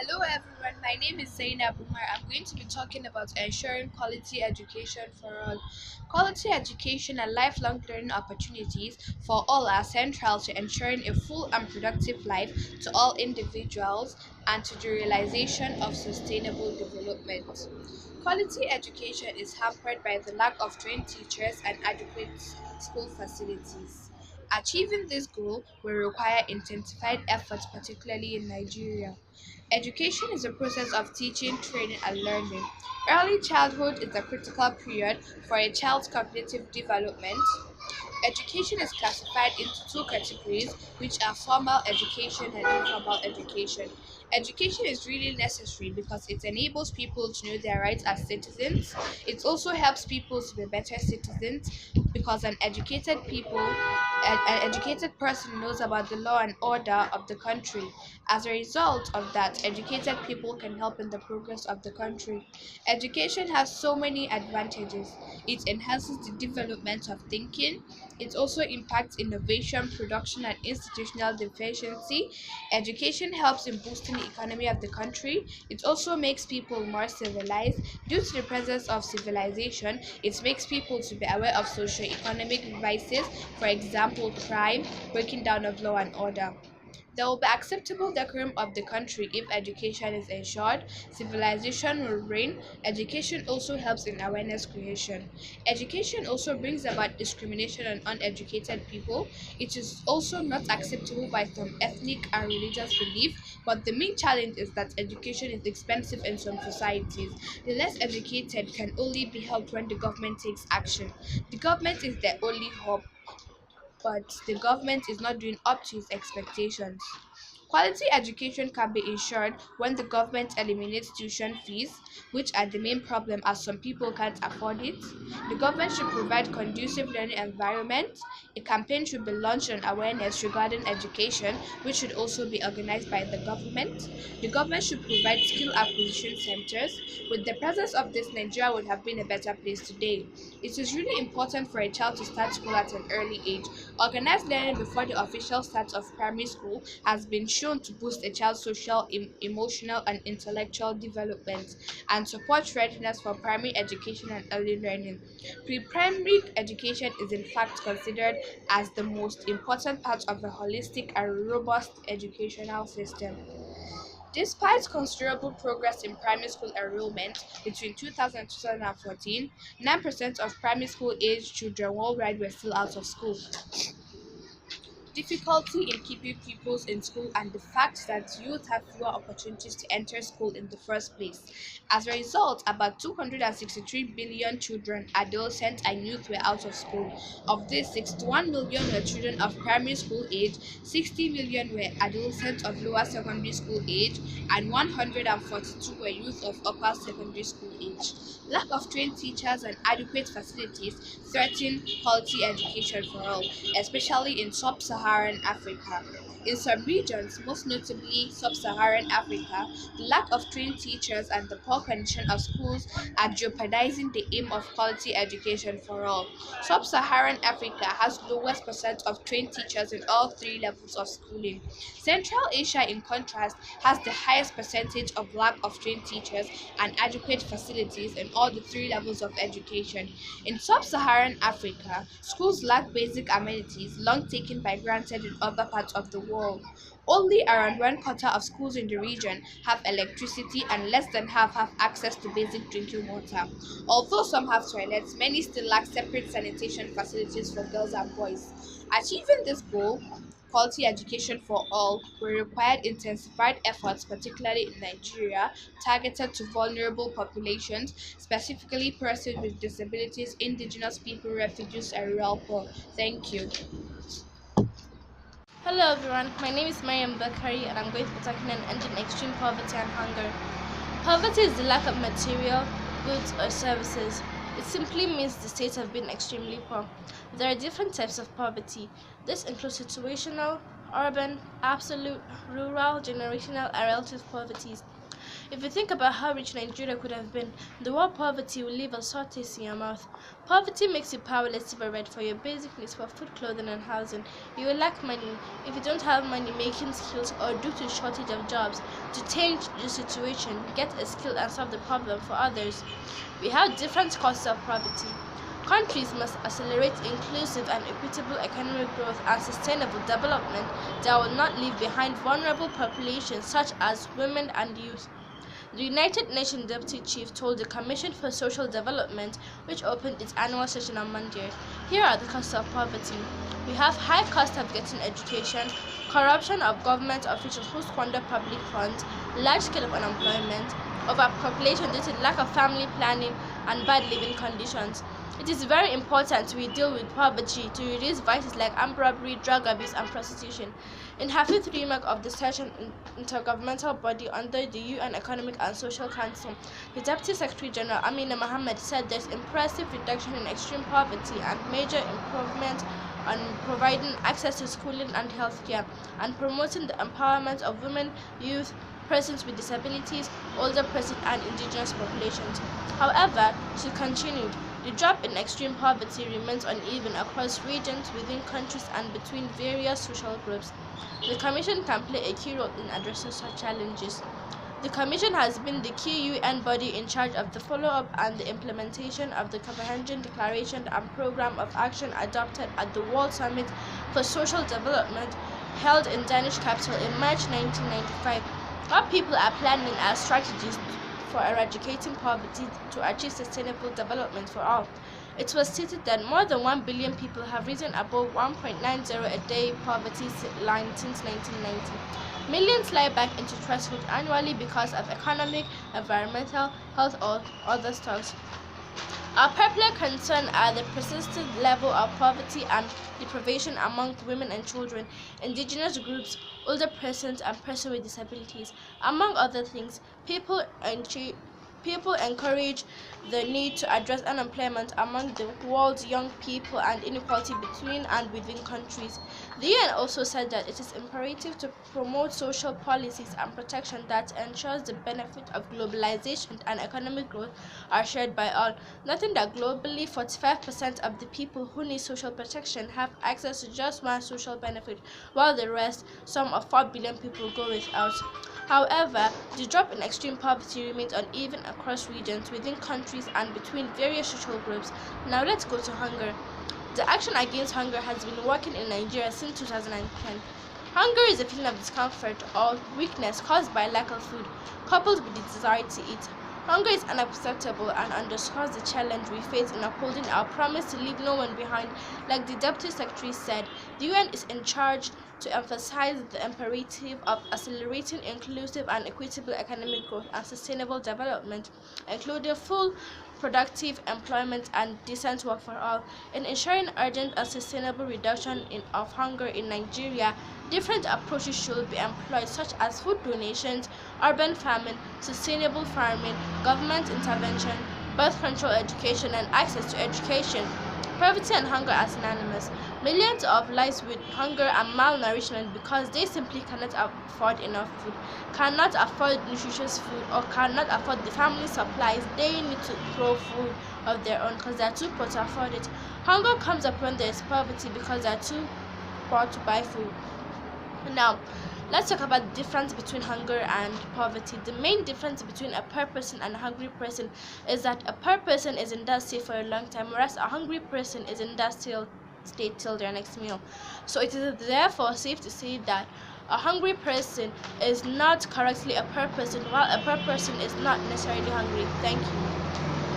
Hello everyone, my name is Zainab Umar. I'm going to be talking about ensuring quality education for all. Quality education and lifelong learning opportunities for all are central to ensuring a full and productive life to all individuals and to the realization of sustainable development. Quality education is hampered by the lack of trained teachers and adequate school facilities. Achieving this goal will require intensified efforts, particularly in Nigeria. Education is a process of teaching, training, and learning. Early childhood is a critical period for a child's cognitive development. Education is classified into two categories, which are formal education and informal education. Education is really necessary because it enables people to know their rights as citizens. It also helps people to be better citizens because an educated person knows about the law and order of the country. As a result of that, educated people can help in the progress of the country. Education has so many advantages. It enhances the development of thinking. It also impacts innovation, production, and institutional efficiency. Education helps in boosting the economy of the country. It also makes people more civilized. Due to the presence of civilization, it makes people to be aware of socio-economic vices, for example, crime, breaking down of law and order. There will be acceptable decorum of the country if education is ensured. Civilization will reign. Education also helps in awareness creation. Education also brings about discrimination on uneducated people. It is also not acceptable by some ethnic and religious belief, but the main challenge is that education is expensive in some societies. The less educated can only be helped when the government takes action. The government is their only hope, but the government is not doing up to its expectations. Quality education can be ensured when the government eliminates tuition fees, which are the main problem as some people can't afford it. The government should provide conducive learning environment. A campaign should be launched on awareness regarding education, which should also be organized by the government. The government should provide skill acquisition centers. With the presence of this, Nigeria would have been a better place today. It is really important for a child to start school at an early age. Organized learning before the official start of primary school has been shown to boost a child's social, emotional, and intellectual development and support readiness for primary education and early learning. Pre primary education is, in fact, considered as the most important part of a holistic and robust educational system. Despite considerable progress in primary school enrollment between 2000 and 2014, 9% of primary school age children worldwide were still out of school. Difficulty in keeping pupils in school and the fact that youth have fewer opportunities to enter school in the first place. As a result, about 263 billion children, adolescents, and youth were out of school. Of this, 61 million were children of primary school age, 60 million were adolescents of lower secondary school age, and 142 were youth of upper secondary school age. Lack of trained teachers and adequate facilities threaten quality education for all, especially in sub-Saharan Africa. In some regions, most notably sub-Saharan Africa, the lack of trained teachers and the poor condition of schools are jeopardizing the aim of quality education for all. Sub-Saharan Africa has lowest percent of trained teachers in all three levels of schooling. Central Asia, in contrast, has the highest percentage of lack of trained teachers and adequate facilities in all the three levels of education. In sub-Saharan Africa, schools lack basic amenities long taken by granted in other parts of the world. Only around one quarter of schools in the region have electricity and less than half have access to basic drinking water. Although some have toilets, many still lack separate sanitation facilities for girls and boys. Achieving this goal, quality education for all, will require intensified efforts, particularly in Nigeria, targeted to vulnerable populations, specifically persons with disabilities, indigenous people, refugees, and rural poor. Thank you. Hello everyone, my name is Mariam Bakari and I'm going to be talking on ending extreme poverty and hunger. Poverty is the lack of material, goods, or services. It simply means the state of being extremely poor. There are different types of poverty. This includes situational, urban, absolute, rural, generational, and relative poverties. If you think about how rich Nigeria could have been, the word poverty will leave a sour taste in your mouth. Poverty makes you powerless to provide for your basic needs for food, clothing, and housing. You will lack money if you don't have money making skills or due to shortage of jobs. To change the situation, get a skill and solve the problem for others. We have different causes of poverty. Countries must accelerate inclusive and equitable economic growth and sustainable development that will not leave behind vulnerable populations such as women and youth. The United Nations Deputy Chief told the Commission for Social Development, which opened its annual session on Monday, here are the causes of poverty. We have high cost of getting education, corruption of government officials who squander public funds, large scale of unemployment, overpopulation due to lack of family planning, and bad living conditions. It is very important we deal with poverty to reduce vices like armed robbery, drug abuse, and prostitution. In her fifth remark of the session intergovernmental body under the UN Economic and Social Council, the Deputy Secretary General Amina Mohammed said there's impressive reduction in extreme poverty and major improvement on providing access to schooling and healthcare, and promoting the empowerment of women, youth, persons with disabilities, older persons, and indigenous populations. However, she continued, the drop in extreme poverty remains uneven across regions, within countries, and between various social groups. The Commission can play a key role in addressing such challenges. The Commission has been the key UN body in charge of the follow-up and the implementation of the Copenhagen Declaration and Programme of Action adopted at the World Summit for Social Development held in Danish capital in March 1995. What people are planning are strategies for eradicating poverty to achieve sustainable development for all. It was stated that more than 1 billion people have risen above 1.90 a day poverty line since 1990. Millions lie back into threshold annually because of economic, environmental, health, or other stocks. Our particular concern are the persistent level of poverty and deprivation among women and children, indigenous groups, older persons, and persons with disabilities. Among other things, people encourage the need to address unemployment among the world's young people and inequality between and within countries. The UN also said that it is imperative to promote social policies and protection that ensures the benefit of globalization and economic growth are shared by all, noting that globally 45% of the people who need social protection have access to just one social benefit, while the rest, some of 4 billion people, go without. However, the drop in extreme poverty remains uneven across regions, within countries, and between various social groups. Now let's go to hunger. The Action Against Hunger has been working in Nigeria since 2010. Hunger is a feeling of discomfort or weakness caused by lack of food, coupled with the desire to eat. Hunger is unacceptable and underscores the challenge we face in upholding our promise to leave no one behind. Like the Deputy Secretary said, the UN is in charge to emphasize the imperative of accelerating inclusive and equitable economic growth and sustainable development, including full productive employment and decent work for all. In ensuring urgent and sustainable reduction of hunger in Nigeria, different approaches should be employed, such as food donations, urban farming, sustainable farming, government intervention, birth control education, and access to education. Poverty and hunger are synonymous. Millions of lives with hunger and malnourishment because they simply cannot afford enough food, cannot afford nutritious food, or cannot afford the family supplies they need to grow food of their own because they are too poor to afford it. Hunger comes up when there is poverty because they are too poor to buy food. Now, let's talk about the difference between hunger and poverty. The main difference between a poor person and a hungry person is that a poor person is in that state for a long time, whereas a hungry person is in that state till their next meal. So it is therefore safe to say that a hungry person is not correctly a poor person, while a poor person is not necessarily hungry. Thank you.